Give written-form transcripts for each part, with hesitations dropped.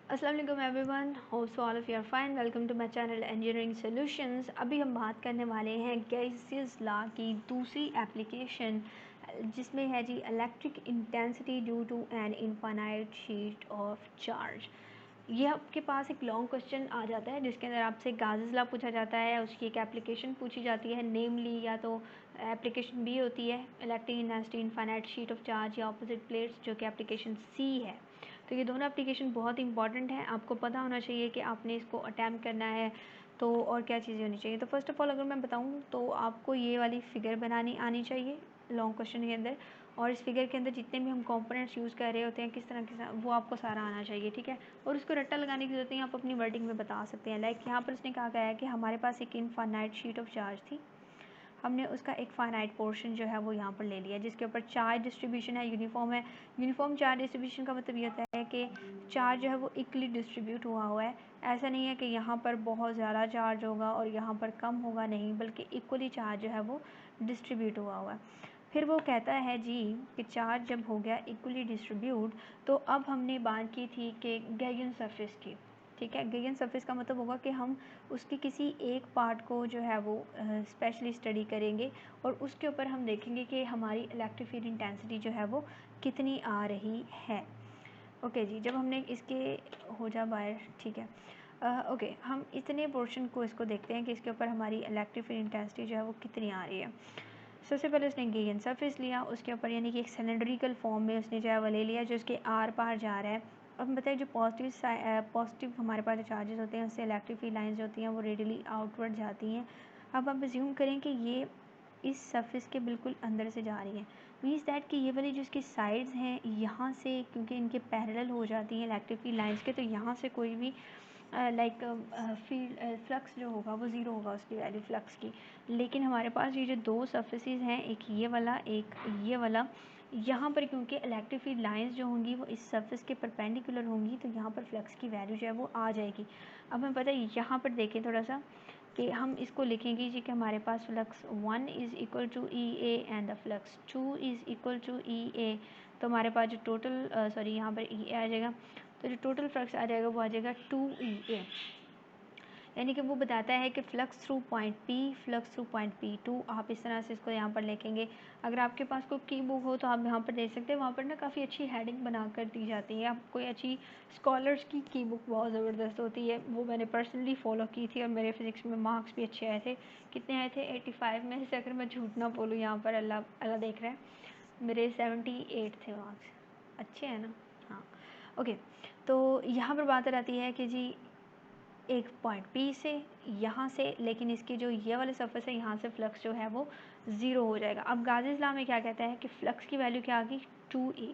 अस्सलाम वालेकुम everyone, hope so all of you are fine. Welcome to my channel engineering solutions. अभी हम बात करने वाले हैं गैसियस लॉ की दूसरी एप्लीकेशन, जिसमें है जी electric intensity due to an infinite sheet of charge. ये आपके पास एक लॉन्ग क्वेश्चन आ जाता है जिसके अंदर आपसे गाजेस लॉ पूछा जाता है, उसकी एक एप्लीकेशन पूछी जाती है, नेमली या तो एप्लीकेशन बी होती है electric intensity infinite sheet of charge या ऑपोजिट प्लेट्स, जो कि एप्लीकेशन सी है। तो ये दोनों एप्लीकेशन बहुत इंपॉर्टेंट है, आपको पता होना चाहिए कि आपने इसको अटैम्प्ट करना है तो और क्या चीज़ें होनी चाहिए। तो फर्स्ट ऑफ ऑल अगर मैं बताऊँ तो आपको ये वाली फ़िगर बनानी आनी चाहिए लॉन्ग क्वेश्चन के अंदर, और इस फिगर के अंदर जितने भी हम कंपोनेंट्स यूज़ कर रहे होते हैं किस तरह के वो आपको सारा आना चाहिए, ठीक है। और उसको रट्टा लगाने की जरूरत नहीं, आप अपनी वर्डिंग में बता सकते हैं। लाइक यहाँ पर उसने कहा गया है कि हमारे पास एक इनफाइनाइट शीट ऑफ चार्ज थी, हमने उसका एक फाइनाइट पोर्शन जो है वो यहाँ पर ले लिया, जिसके ऊपर चार्ज डिस्ट्रीब्यूशन है, यूनिफॉर्म है। यूनिफॉर्म चार्ज डिस्ट्रीब्यूशन का मतलब ये होता है कि चार्ज जो है वो इक्वली डिस्ट्रीब्यूट हुआ है। ऐसा नहीं है कि यहाँ पर बहुत ज़्यादा चार्ज होगा और यहाँ पर कम होगा, नहीं, बल्कि इक्वली चार्ज जो है वो डिस्ट्रीब्यूट हुआ है। फिर वो कहता है जी कि चार्ज जब हो गया इक्वली डिस्ट्रीब्यूट, तो अब हमने बात की थी कि गैगियन सरफेस की, ठीक है। गैगियन सरफेस का मतलब होगा कि हम उसकी किसी एक पार्ट को जो है वो स्पेशली स्टडी करेंगे और उसके ऊपर हम देखेंगे कि हमारी इलेक्ट्रिक फील्ड इंटेंसिटी जो है वो कितनी आ रही है। ओके जी, जब हमने इसके हो जा बाहर, ठीक है। ओके, हम इतने पोर्शन को इसको देखते हैं कि इसके ऊपर हमारी इलेक्ट्रिक फील्ड इंटेंसिटी जो है वो कितनी आ रही है। सबसे पहले उसने गैगियन सरफेस लिया, उसके ऊपर यानी कि एक सिलेंड्रिकल फॉर्म में उसने जो है वो ले लिया, जो उसके आर पार जा रहा है। अब हम बताएं जो पॉजिटिव हमारे पास चार्जेस होते हैं उससे इलेक्ट्रिक फील्ड लाइंस होती हैं वो रेडियली आउटवर्ड जाती हैं। अब आप अज्यूम करें कि ये इस सरफेस के बिल्कुल अंदर से जा रही है, मीन्स दैट कि ये वाली जो इसकी साइड्स हैं यहाँ से, क्योंकि इनके पैरेलल हो जाती हैं इलेक्ट्रिक फील्ड लाइंस के, तो यहाँ से कोई भी लाइक फील्ड फ्लक्स जो होगा वो ज़ीरो होगा उसकी वैल्यू फ्लक्स की। लेकिन हमारे पास ये जो दो सरफेसेस हैं, एक ये वाला एक ये वाला, यहाँ पर क्योंकि इलेक्ट्रिक फील्ड लाइंस जो होंगी वो इस सरफेस के परपेंडिकुलर होंगी, तो यहाँ पर फ्लक्स की वैल्यू जो है वो आ जाएगी। अब हमें पता है यहाँ पर देखें थोड़ा सा कि हम इसको लिखेंगे जी कि हमारे पास flux 1 is equal to E A and the flux 2 is equal to E A. तो हमारे पास जो टोटल सॉरी यहाँ पर ई ए आ जाएगा, तो जो टोटल फ्लक्स आ जाएगा वो आ जाएगा 2 यानी कि वो बताता है कि flux through point P, flux through point P two. आप इस तरह से इसको यहाँ पर लिखेंगे। अगर आपके पास कोई की बुक हो तो आप यहाँ पर देख सकते हैं, वहाँ पर ना काफ़ी अच्छी हेडिंग बना कर दी जाती है। आप कोई अच्छी स्कॉलर्स की बुक बहुत ज़बरदस्त होती है, वो मैंने पर्सनली फॉलो की थी और मेरे फिज़िक्स में मार्क्स भी अच्छे आए थे। कितने आए थे? 85 में से, अगर मैं झूठ ना बोलूँ। यहाँ पर अल्लाह अल्लाह देख रहा है, मेरे 78 थे मार्क्स। अच्छे हैं ना? हाँ, ओके। तो यहाँ पर बात आती है कि जी एक पॉइंट पी से यहाँ से, लेकिन इसकी जो ये वाले सरफेस है यहाँ से फ्लक्स जो है वो ज़ीरो हो जाएगा। अब गाजेस लॉ में क्या कहता है कि फ़्लक्स की वैल्यू क्या आ गई? 2e।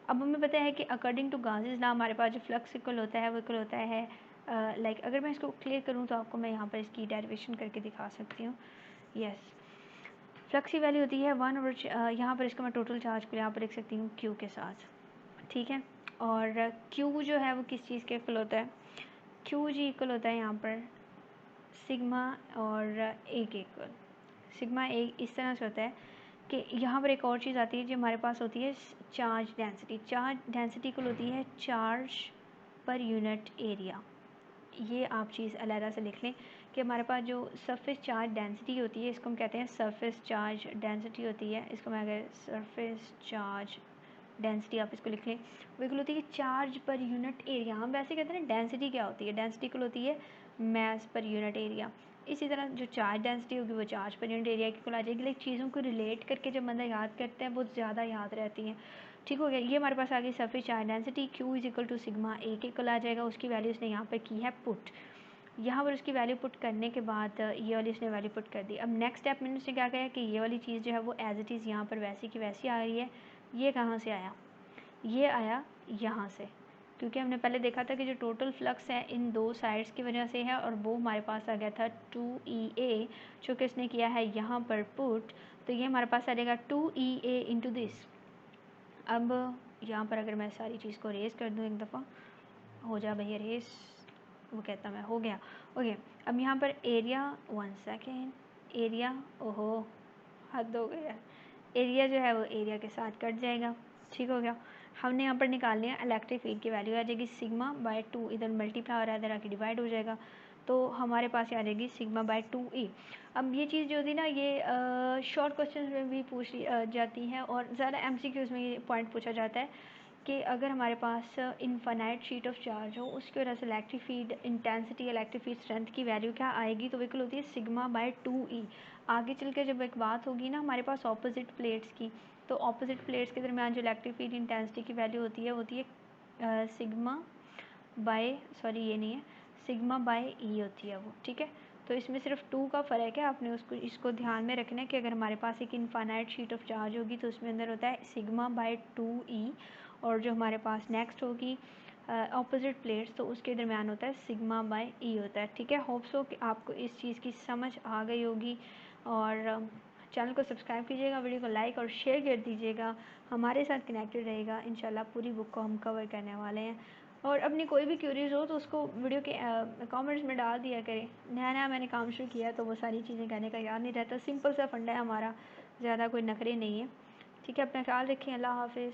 अब हमें पता है कि अकॉर्डिंग टू गाजेस लॉ हमारे पास जो फ्लक्स इक्वल होता है वो इक्वल होता है लाइक अगर मैं इसको क्लियर करूँ तो आपको मैं यहाँ पर इसकी डेरिवेशन करके दिखा सकती हूँ। यस, फ्लक्स की वैल्यू होती है 1/, यहाँ पर इसका मैं टोटल चार्ज को यहाँ पर लिख सकती हूँ Q के साथ, ठीक है। और Q जो है वो किस चीज़ के इक्वल होता है? Q जी इक्वल होता है यहाँ पर सिग्मा और ए के इक्वल। सिग्मा ए इस तरह से होता है कि यहाँ पर एक और चीज़ आती है जो हमारे पास होती है charge density. Charge density equal होती है चार्ज पर यूनिट एरिया। ये आप चीज़ अलग से लिख लें कि हमारे पास जो सरफेस चार्ज डेंसिटी होती है इसको हम कहते हैं सरफेस चार्ज डेंसिटी होती है। इसको मैं अगर सरफेस चार्ज डेंसिटी आप इसको लिख लें, वो इक्वल होती है चार्ज पर यूनिट एरिया। हम वैसे कहते हैं ना डेंसिटी क्या होती है? डेंसिटी इक्वल होती है मास पर यूनिट एरिया। इसी तरह जो चार्ज डेंसिटी होगी वो चार्ज पर यूनिट एरिया की इक्वल आ जाएगी। लाइक चीज़ों को रिलेट करके जब बंदा याद करता है वो ज़्यादा याद रहती हैं। ठीक हो गया। ये हमारे पास आ गई surface charge density, Q is equal to sigma A के इक्वल आ जाएगा। उसकी वैल्यू उसने यहाँ पर की है पुट। यहाँ पर उसकी वैल्यू पुट करने के बाद ये वाली इसने वैल्यू पुट कर दी। अब नेक्स्ट स्टेप में उसने क्या किया कि ये वाली चीज़ जो है वो एज इट इज़ यहाँ पर वैसी की वैसी आ रही है। ये कहाँ से आया? ये आया यहाँ से, क्योंकि हमने पहले देखा था कि जो टोटल फ्लक्स है इन दो साइड्स की वजह से है, और वो हमारे पास आ गया था 2EA, जो कि इसने किया है यहाँ पर पुट। तो ये हमारे पास आ जाएगा 2EA इंटू दिस। अब यहाँ पर अगर मैं सारी चीज़ को रेस कर दूँ एक दफ़ा, हो जा भैया रेस, वो कहता मैं हो गया। ओके, अब यहाँ पर एरिया, 1 सेकेंड, एरिया, ओहो हद हो गया, एरिया जो है वो एरिया के साथ कट जाएगा, ठीक हो गया। हमने यहाँ पर निकालनी है इलेक्ट्रिक फील्ड की वैल्यू आ जाएगी सिग्मा बाय 2, इधर मल्टीप्लाई हो रहा है इधर आके डिवाइड हो जाएगा, तो हमारे पास आ जाएगी सिग्मा बाय 2E। अब ये चीज़ जो थी ना ये शॉर्ट क्वेश्चन में भी पूछ जाती है और ज़्यादा MCQs में ये पॉइंट पूछा जाता है कि अगर हमारे पास इनफाइनाइट शीट ऑफ चार्ज हो उसकी वजह से electric field intensity electric field strength की वैल्यू क्या आएगी, तो बिल्कुल होती है सिग्मा बाय 2E। आगे चल के जब एक बात होगी ना हमारे पास ऑपोजिट प्लेट्स की, तो ऑपोजिट प्लेट्स के दरमियान जो इलेक्ट्रिक फील्ड इंटेंसिटी की वैल्यू होती है सिग्मा बाय, सॉरी ये नहीं है, सिग्मा बाय ई होती है वो, ठीक है। तो इसमें सिर्फ 2 का फ़र्क है, आपने इसको ध्यान में रखना है कि अगर हमारे पास एक इनफाइनाइट शीट ऑफ चार्ज होगी तो उसमें अंदर होता है सिग्मा बाय 2E, और जो हमारे पास नेक्स्ट होगी ऑपोजिट प्लेट्स तो उसके दरमियान होता है सिग्मा बाय ई होता है, ठीक है। होप सो कि आपको इस चीज़ की समझ आ गई होगी, और चैनल को सब्सक्राइब कीजिएगा, वीडियो को लाइक और शेयर कर दीजिएगा, हमारे साथ कनेक्टेड रहेगा। इंशाल्लाह पूरी बुक को हम कवर करने वाले हैं, और अपनी कोई भी क्यूरीज हो तो उसको वीडियो के कमेंट्स में डाल दिया करें। नया नया मैंने काम शुरू किया तो वो सारी चीज़ें कहने का याद नहीं रहता, सिंपल सा फंडा है हमारा, ज़्यादा कोई नखरे नहीं है, ठीक है। अपना ख्याल रखें, अल्लाह हाफिज़।